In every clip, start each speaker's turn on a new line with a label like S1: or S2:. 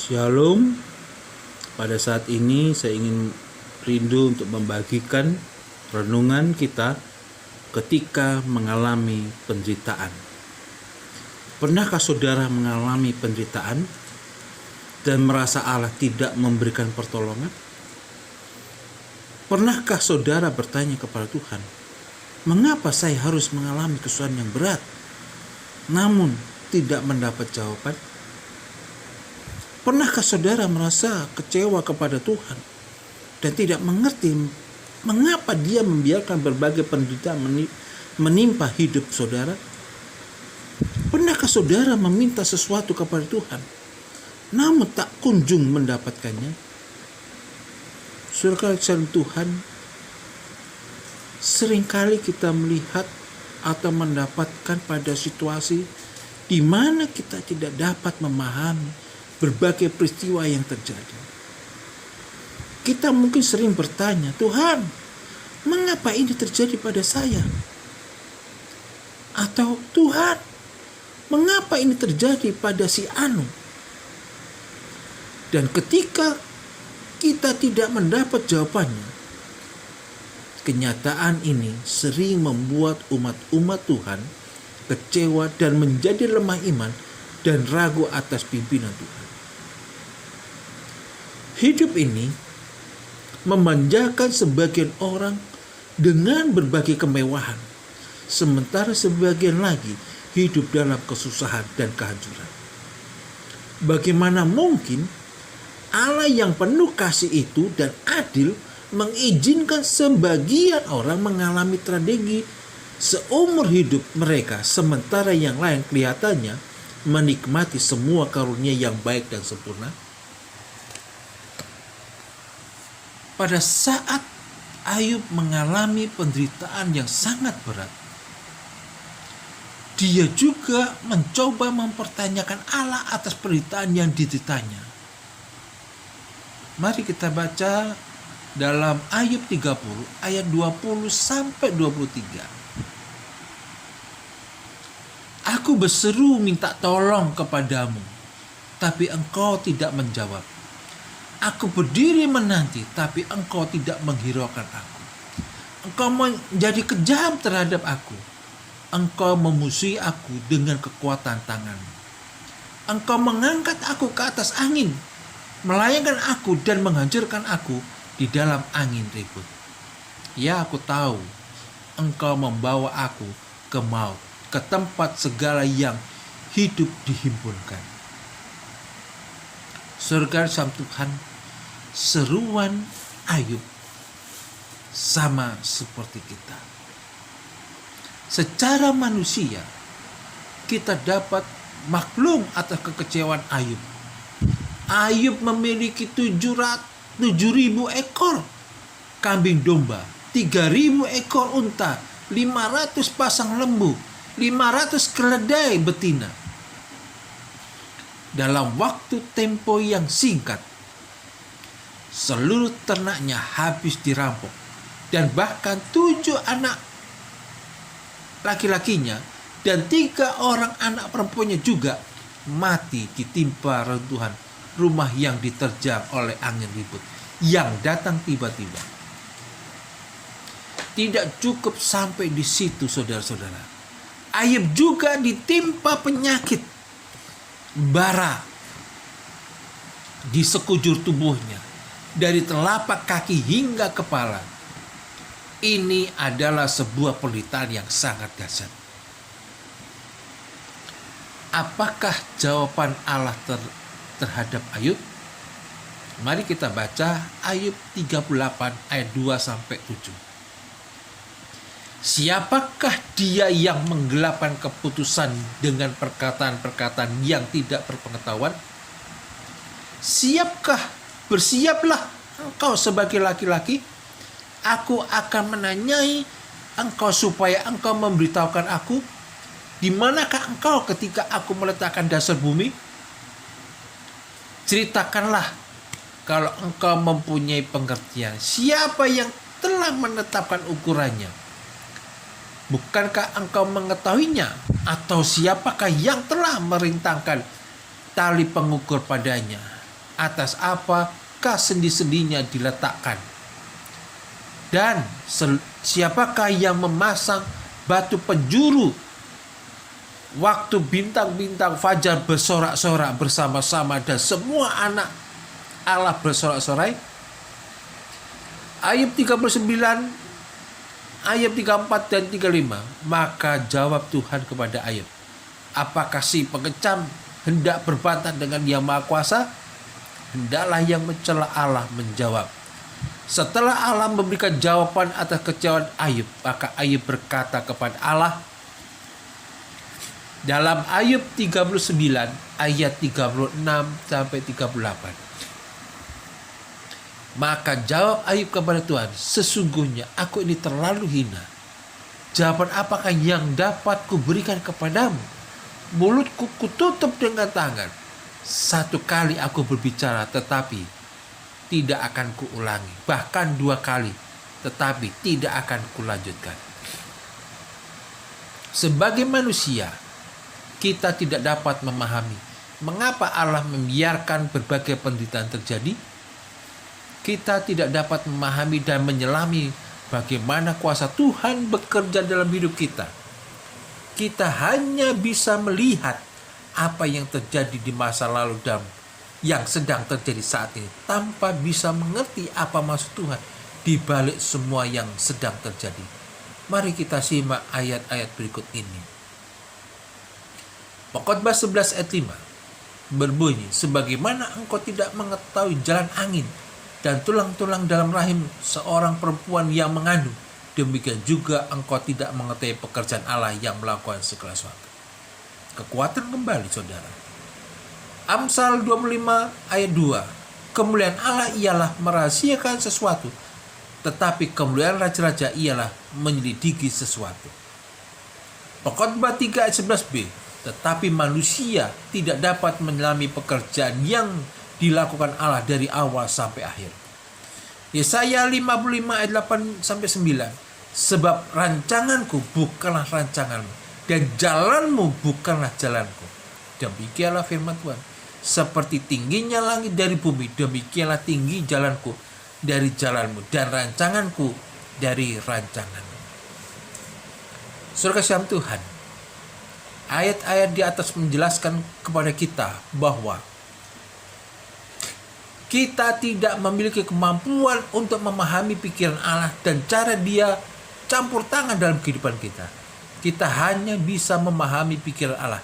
S1: Shalom. Pada saat ini saya ingin rindu untuk membagikan renungan kita ketika mengalami penderitaan. Pernahkah saudara mengalami penderitaan dan merasa Allah tidak memberikan pertolongan? Pernahkah saudara bertanya kepada Tuhan, mengapa saya harus mengalami kesusahan yang berat, namun tidak mendapat jawaban? Pernahkah saudara merasa kecewa kepada Tuhan dan tidak mengerti mengapa Dia membiarkan berbagai penderitaan menimpa hidup saudara? Pernahkah saudara meminta sesuatu kepada Tuhan namun tak kunjung mendapatkannya? Saudara sekalian Tuhan, seringkali kita melihat atau mendapatkan pada situasi di mana kita tidak dapat memahami berbagai peristiwa yang terjadi. Kita mungkin sering bertanya, Tuhan, mengapa ini terjadi pada saya? Atau Tuhan, mengapa ini terjadi pada si Anu? Dan ketika kita tidak mendapat jawabannya, kenyataan ini sering membuat umat-umat Tuhan kecewa dan menjadi lemah iman dan ragu atas pimpinan Tuhan. Hidup ini memanjakan sebagian orang dengan berbagai kemewahan, sementara sebagian lagi hidup dalam kesusahan dan kehancuran. Bagaimana mungkin Allah yang penuh kasih itu dan adil mengizinkan sebagian orang mengalami tragedi seumur hidup mereka, sementara yang lain kelihatannya menikmati semua karunia yang baik dan sempurna? Pada saat Ayub mengalami penderitaan yang sangat berat, dia juga mencoba mempertanyakan Allah atas penderitaan yang dideritanya. Mari kita baca dalam Ayub 30 ayat 20 sampai 23. Aku berseru minta tolong kepadamu, tapi engkau tidak menjawab. Aku berdiri menanti, tapi engkau tidak menghiraukan aku. Engkau menjadi kejam terhadap aku. Engkau memusuhi aku dengan kekuatan tanganmu. Engkau mengangkat aku ke atas angin, melayangkan aku dan menghancurkan aku di dalam angin ribut. Ya, aku tahu engkau membawa aku ke maut, ke tempat segala yang hidup dihimpunkan. Surga sama Tuhan, seruan Ayub sama seperti kita. Secara manusia, kita dapat maklum atas kekecewaan Ayub. Ayub memiliki 7.000 ekor kambing domba, 3.000 ekor unta, 500 pasang lembu, 500 keledai betina. Dalam waktu tempo yang singkat, seluruh ternaknya habis dirampok, dan bahkan 7 anak laki-lakinya dan 3 orang anak perempuannya juga mati ditimpa reruntuhan rumah yang diterjang oleh angin ribut yang datang tiba-tiba. Tidak cukup sampai di situ, saudara-saudara. Ayub juga ditimpa penyakit bara di sekujur tubuhnya, dari telapak kaki hingga kepala. Ini adalah sebuah penderitaan yang sangat dahsyat. Apakah jawaban Allah terhadap Ayub? Mari kita baca Ayub 38 ayat 2 sampai 7. Siapakah dia yang menggelapkan keputusan dengan perkataan-perkataan yang tidak berpengetahuan? Bersiaplah engkau sebagai laki-laki. Aku akan menanyai engkau supaya engkau memberitahukan aku, di manakah engkau ketika aku meletakkan dasar bumi? Ceritakanlah kalau engkau mempunyai pengertian. Siapa yang telah menetapkan ukurannya? Bukankah engkau mengetahuinya? Atau siapakah yang telah merintangkan tali pengukur padanya? atas apakah sendi-sendinya diletakkan. Dan siapakah yang memasang batu penjuru waktu bintang-bintang fajar bersorak-sorak bersama-sama dan semua anak Allah bersorak-sorai? Ayat 39, ayat 34 dan 35. Maka jawab Tuhan kepada Ayub, apakah si pengecam hendak berbantah dengan Yang Maha Kuasa? Hendaklah yang mencela Allah menjawab. Setelah Allah memberikan jawaban atas kecewaan Ayub, maka Ayub berkata kepada Allah dalam Ayub 39 ayat 36 sampai 38. Maka jawab Ayub kepada Tuhan, sesungguhnya aku ini terlalu hina. Jawaban apakah yang dapat kuberikan kepadamu? Mulutku kututup dengan tangan. Satu kali aku berbicara tetapi tidak akan kuulangi. Bahkan 2 kali tetapi tidak akan kulanjutkan. Sebagai manusia, kita tidak dapat memahami mengapa Allah membiarkan berbagai penderitaan terjadi. Kita tidak dapat memahami dan menyelami bagaimana kuasa Tuhan bekerja dalam hidup kita. Kita hanya bisa melihat apa yang terjadi di masa lalu dan yang sedang terjadi saat ini, tanpa bisa mengerti apa maksud Tuhan di balik semua yang sedang terjadi. Mari kita simak ayat-ayat berikut ini. Pengkhotbah 11 ayat 5 berbunyi, sebagaimana engkau tidak mengetahui jalan angin dan tulang-tulang dalam rahim seorang perempuan yang mengandung, demikian juga engkau tidak mengetahui pekerjaan Allah yang melakukan segala sesuatu. Kekuatan kembali, saudara. Amsal 25 ayat 2. Kemuliaan Allah ialah merahasiakan sesuatu, tetapi kemuliaan raja-raja ialah menyelidiki sesuatu. Pengkhotbah 3 ayat 11b. Tetapi manusia tidak dapat menyelami pekerjaan yang dilakukan Allah dari awal sampai akhir. Yesaya 55 ayat 8 sampai 9. Sebab rancanganku bukanlah rancanganmu dan jalanmu bukanlah jalanku. Demikianlah firman Tuhan. Seperti tingginya langit dari bumi, demikianlah tinggi jalanku dari jalanmu dan rancanganku dari rancanganmu. Saudara kasih Tuhan, ayat-ayat di atas menjelaskan kepada kita bahwa kita tidak memiliki kemampuan untuk memahami pikiran Allah dan cara Dia campur tangan dalam kehidupan kita. Kita hanya bisa memahami pikiran Allah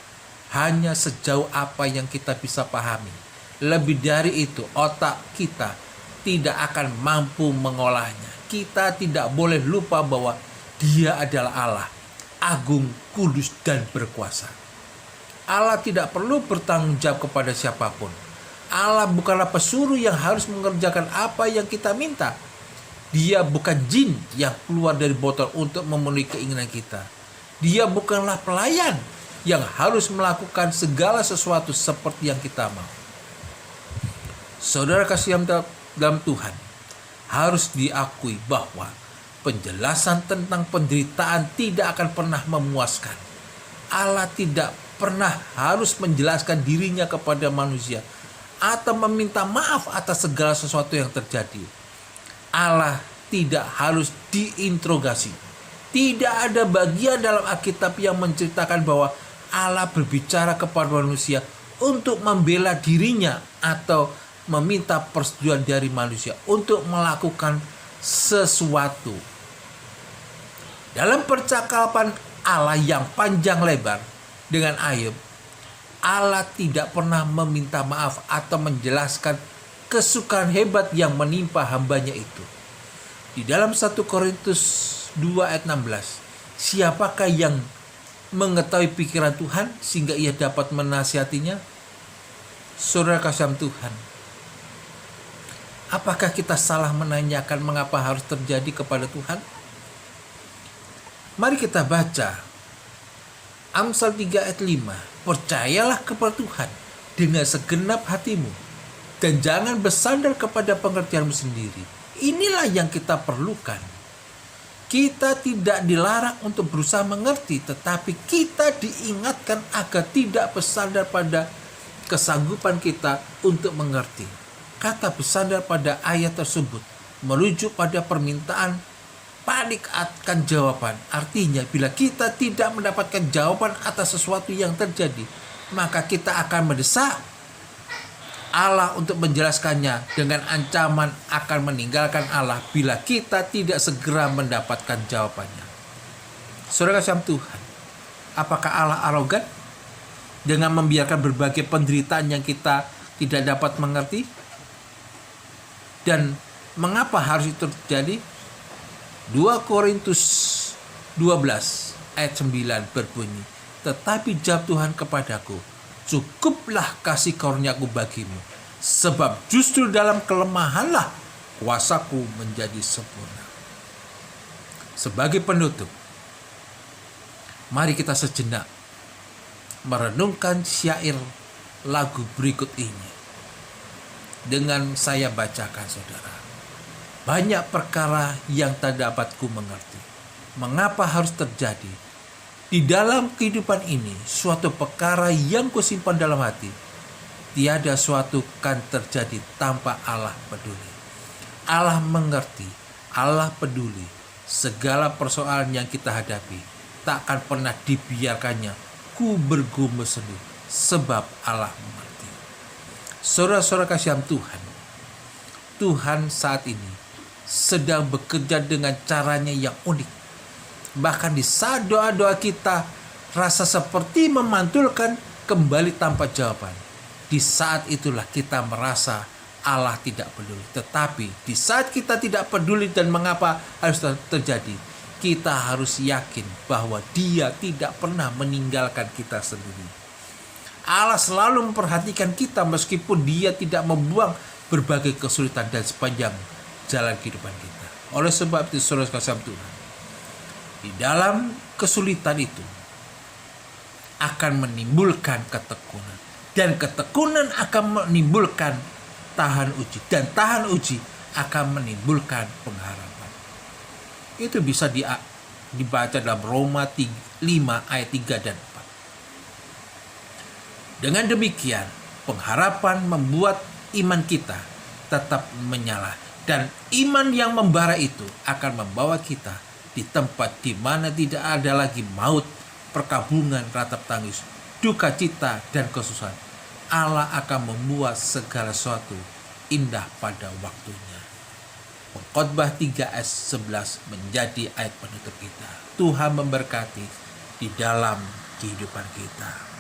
S1: hanya sejauh apa yang kita bisa pahami. Lebih dari itu, otak kita tidak akan mampu mengolahnya. Kita tidak boleh lupa bahwa Dia adalah Allah, agung, kudus, dan berkuasa. Allah tidak perlu bertanggung jawab kepada siapapun. Allah bukanlah pesuruh yang harus mengerjakan apa yang kita minta. Dia bukan jin yang keluar dari botol untuk memenuhi keinginan kita. Dia bukanlah pelayan yang harus melakukan segala sesuatu seperti yang kita mau. Saudara kasih dalam Tuhan, harus diakui bahwa penjelasan tentang penderitaan tidak akan pernah memuaskan. Allah tidak pernah harus menjelaskan dirinya kepada manusia atau meminta maaf atas segala sesuatu yang terjadi. Allah tidak harus diinterogasi. Tidak ada bagian dalam Alkitab yang menceritakan bahwa Allah berbicara kepada manusia untuk membela dirinya atau meminta persetujuan dari manusia untuk melakukan sesuatu. Dalam percakapan Allah yang panjang lebar dengan Ayub, Allah tidak pernah meminta maaf atau menjelaskan kesukaan hebat yang menimpa hambanya itu. Di dalam 1 Korintus 2 ayat 16, siapakah yang mengetahui pikiran Tuhan sehingga ia dapat menasihatinya? Saudara kasih Tuhan, apakah kita salah menanyakan mengapa harus terjadi kepada Tuhan? Mari kita baca Amsal 3 ayat 5. Percayalah kepada Tuhan dengan segenap hatimu dan jangan bersandar kepada pengertianmu sendiri. Inilah yang kita perlukan. Kita tidak dilarang untuk berusaha mengerti, tetapi kita diingatkan agar tidak bersandar pada kesanggupan kita untuk mengerti. Kata bersandar pada ayat tersebut merujuk pada permintaan panik akan jawaban. Artinya bila kita tidak mendapatkan jawaban atas sesuatu yang terjadi, maka kita akan mendesak Allah untuk menjelaskannya dengan ancaman akan meninggalkan Allah bila kita tidak segera mendapatkan jawabannya. Saudara kasih Tuhan, apakah Allah arogan dengan membiarkan berbagai penderitaan yang kita tidak dapat mengerti? Dan mengapa harus itu terjadi? 2 Korintus 12 ayat 9 berbunyi, tetapi jawab Tuhan kepadaku, cukuplah kasih karuniaku bagimu, sebab justru dalam kelemahanlah kuasaku menjadi sempurna. Sebagai penutup, mari kita sejenak merenungkan syair lagu berikut ini. Dengan saya bacakan, saudara. Banyak perkara yang tak dapat ku mengerti. Mengapa harus terjadi? Di dalam kehidupan ini, suatu perkara yang kusimpan dalam hati, tiada suatu kan terjadi tanpa Allah peduli. Allah mengerti, Allah peduli. Segala persoalan yang kita hadapi, tak akan pernah dibiarkannya ku bergumul sedih, sebab Allah mengerti. Saudara-saudara kasihan Tuhan, Tuhan saat ini sedang bekerja dengan caranya yang unik. Bahkan di saat doa-doa kita rasa seperti memantulkan kembali tanpa jawaban, di saat itulah kita merasa Allah tidak peduli. Tetapi di saat kita tidak peduli dan mengapa harus terjadi, kita harus yakin bahwa Dia tidak pernah meninggalkan kita sendiri. Allah selalu memperhatikan kita meskipun Dia tidak membuang berbagai kesulitan dan sepanjang jalan kehidupan kita. Oleh sebab itu, saudara kasih Tuhan, di dalam kesulitan itu akan menimbulkan ketekunan, dan ketekunan akan menimbulkan tahan uji, dan tahan uji akan menimbulkan pengharapan. Itu bisa dibaca dalam Roma 5 ayat 3 dan 4. Dengan demikian, pengharapan membuat iman kita tetap menyala. Dan iman yang membara itu akan membawa kita di tempat di mana tidak ada lagi maut, perkabungan, ratap tangis, duka cita, dan kesusahan. Allah akan membuat segala sesuatu indah pada waktunya. Pengkhotbah 3 ayat 11 menjadi ayat penutup kita. Tuhan memberkati di dalam kehidupan kita.